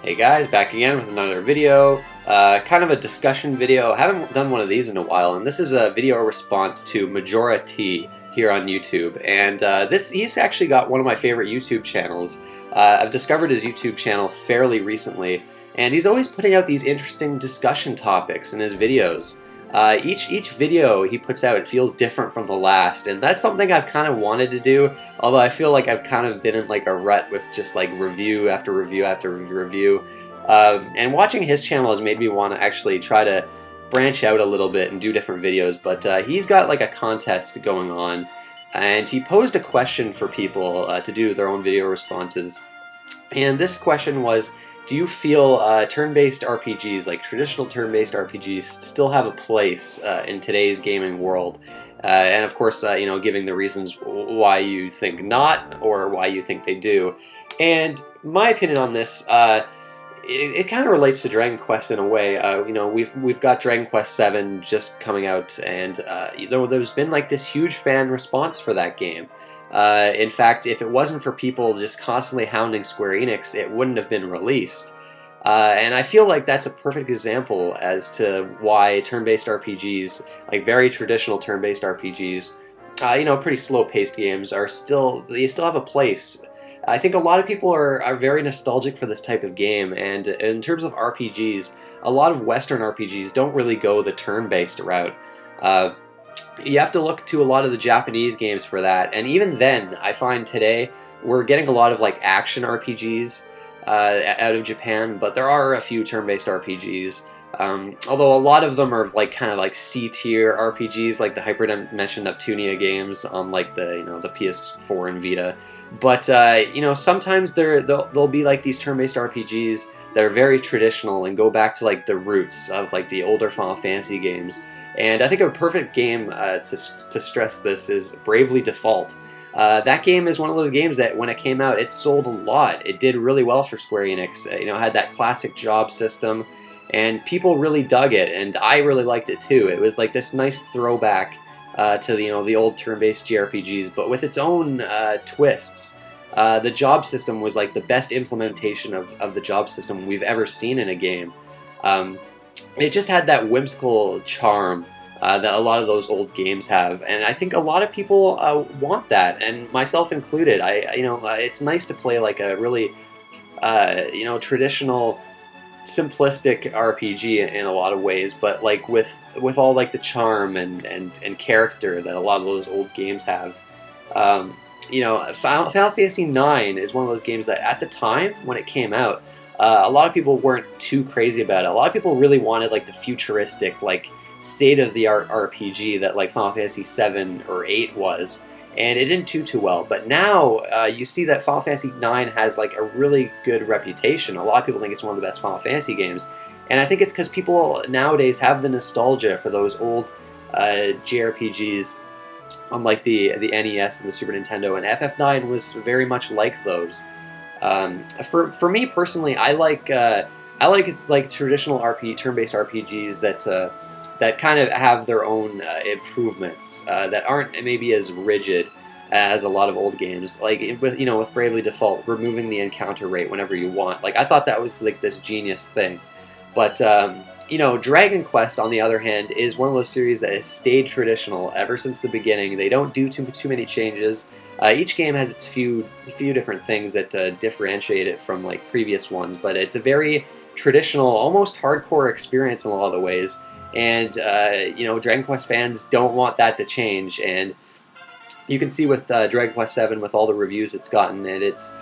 Hey guys, back again with another video, kind of a discussion video. I haven't done one of these in a while, and this is a video response to Majora T here on YouTube. And he's actually got one of my favorite YouTube channels. I've discovered his YouTube channel fairly recently, and he's always putting out these interesting discussion topics in his videos. Each video he puts out, it feels different from the last, and that's something I've kind of wanted to do, although I feel like I've kind of been in like a rut with just like review after review after review. And watching his channel has made me want to actually try to branch out a little bit and do different videos, but he's got like a contest going on, and he posed a question for people to do their own video responses. And this question was, do you feel turn-based RPGs, like traditional turn-based RPGs, still have a place in today's gaming world? And of course, giving the reasons why you think not, or why you think they do. And my opinion on this, it kind of relates to Dragon Quest in a way. We've got Dragon Quest VII just coming out, and there's been like this huge fan response for that game. In fact, if it wasn't for people just constantly hounding Square Enix, it wouldn't have been released. And I feel like that's a perfect example as to why turn-based RPGs, like very traditional turn-based RPGs, pretty slow-paced games, they still have a place. I think a lot of people are very nostalgic for this type of game, and in terms of RPGs, a lot of Western RPGs don't really go the turn-based route. You have to look to a lot of the Japanese games for that, and even then, I find today we're getting a lot of like action RPGs out of Japan, but there are a few turn-based RPGs. Although a lot of them are like kind of like C-tier RPGs, like the Hyperdimension Neptunia games on like the PS4 and Vita. But sometimes there'll be like these turn-based RPGs that are very traditional and go back to like the roots of like the older Final Fantasy games. And I think a perfect game to stress this is Bravely Default. That game is one of those games that when it came out, it sold a lot. It did really well for Square Enix. Had that classic job system, and people really dug it, and I really liked it too. It was like this nice throwback to the old turn-based JRPGs, but with its own twists. The job system was like the best implementation of the job system we've ever seen in a game. It just had that whimsical charm that a lot of those old games have, and I think a lot of people want that, and myself included. It's nice to play like a really, traditional, simplistic RPG in a lot of ways, but like with all like the charm and character that a lot of those old games have. Final Fantasy IX is one of those games that at the time when it came out, a lot of people weren't too crazy about it. A lot of people really wanted like the futuristic, like state-of-the-art RPG that like Final Fantasy VII or VIII was, and it didn't do too well. But now you see that Final Fantasy IX has like a really good reputation. A lot of people think it's one of the best Final Fantasy games, and I think it's because people nowadays have the nostalgia for those old JRPGs, unlike the NES and the Super Nintendo, and FF9 was very much like those. For me personally, I like traditional turn-based RPGs that kind of have their own improvements that aren't maybe as rigid as a lot of old games. Like with Bravely Default, removing the encounter rate whenever you want. Like I thought that was like this genius thing, but Dragon Quest on the other hand is one of those series that has stayed traditional ever since the beginning. They don't do too many changes. Each game has its few different things that differentiate it from like previous ones, but it's a very traditional, almost hardcore experience in a lot of ways. And Dragon Quest fans don't want that to change, and you can see with Dragon Quest VII, with all the reviews it's gotten, and it's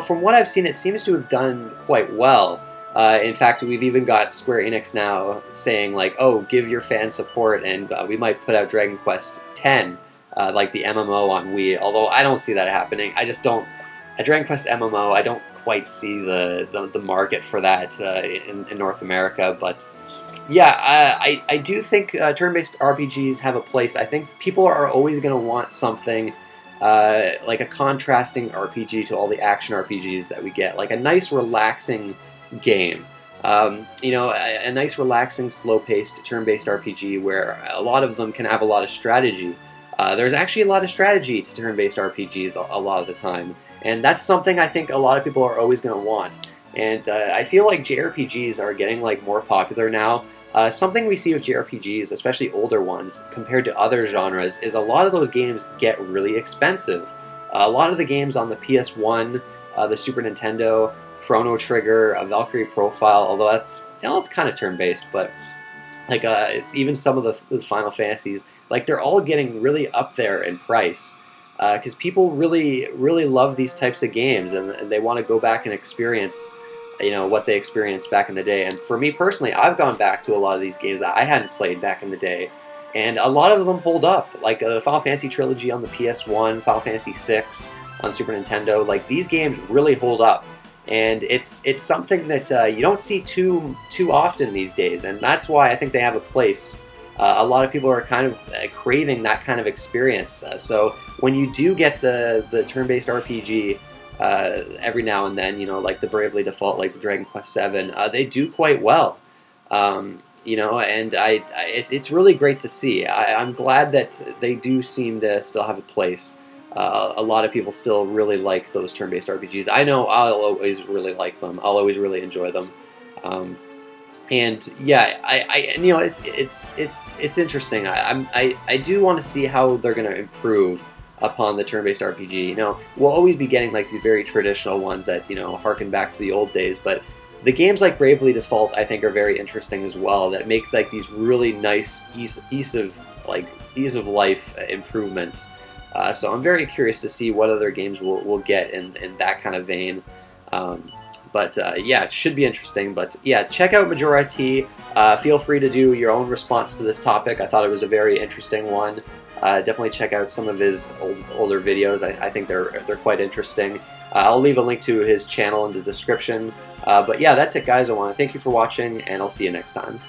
from what I've seen, it seems to have done quite well. In fact, we've even got Square Enix now saying like, oh, give your fans support, and we might put out Dragon Quest X. Like the MMO on Wii, although I don't see that happening. I just don't. A Dragon Quest MMO, I don't quite see the market for that in North America. But yeah, I do think turn-based RPGs have a place. I think people are always going to want something like a contrasting RPG to all the action RPGs that we get, like a nice relaxing game. A nice relaxing slow-paced turn-based RPG where a lot of them can have a lot of strategy. There's actually a lot of strategy to turn-based RPGs a lot of the time, and that's something I think a lot of people are always going to want. And I feel like JRPGs are getting like more popular now. Something we see with JRPGs, especially older ones, compared to other genres, is a lot of those games get really expensive. A lot of the games on the PS1, the Super Nintendo, Chrono Trigger, Valkyrie Profile, although that's, you know, it's kind of turn-based, but like even some of the Final Fantasies, like they're all getting really up there in price because people really love these types of games, and they want to go back and experience, you know, what they experienced back in the day. And for me personally, I've gone back to a lot of these games that I hadn't played back in the day, and a lot of them hold up. Like the Final Fantasy trilogy on the PS1, Final Fantasy VI on Super Nintendo, like these games really hold up. And it's something that you don't see too often these days, and that's why I think they have a place. A lot of people are kind of craving that kind of experience. So when you do get the turn-based RPG every now and then, you know, like the Bravely Default, like the Dragon Quest VII, they do quite well. You know, and it's really great to see. I'm glad that they do seem to still have a place. A lot of people still really like those turn-based RPGs. I know I'll always really like them. I'll always really enjoy them. And yeah, you know, it's interesting. I do want to see how they're going to improve upon the turn-based RPG. You know, we'll always be getting like these very traditional ones that, you know, harken back to the old days, but the games like Bravely Default, I think, are very interesting as well. That makes like these really nice ease of life improvements. So I'm very curious to see what other games we'll get in that kind of vein. But yeah, it should be interesting. But yeah, check out Majora T. Feel free to do your own response to this topic. I thought it was a very interesting one. Definitely check out some of his older videos. I think they're quite interesting. I'll leave a link to his channel in the description. But yeah, that's it, guys. I want to thank you for watching, and I'll see you next time.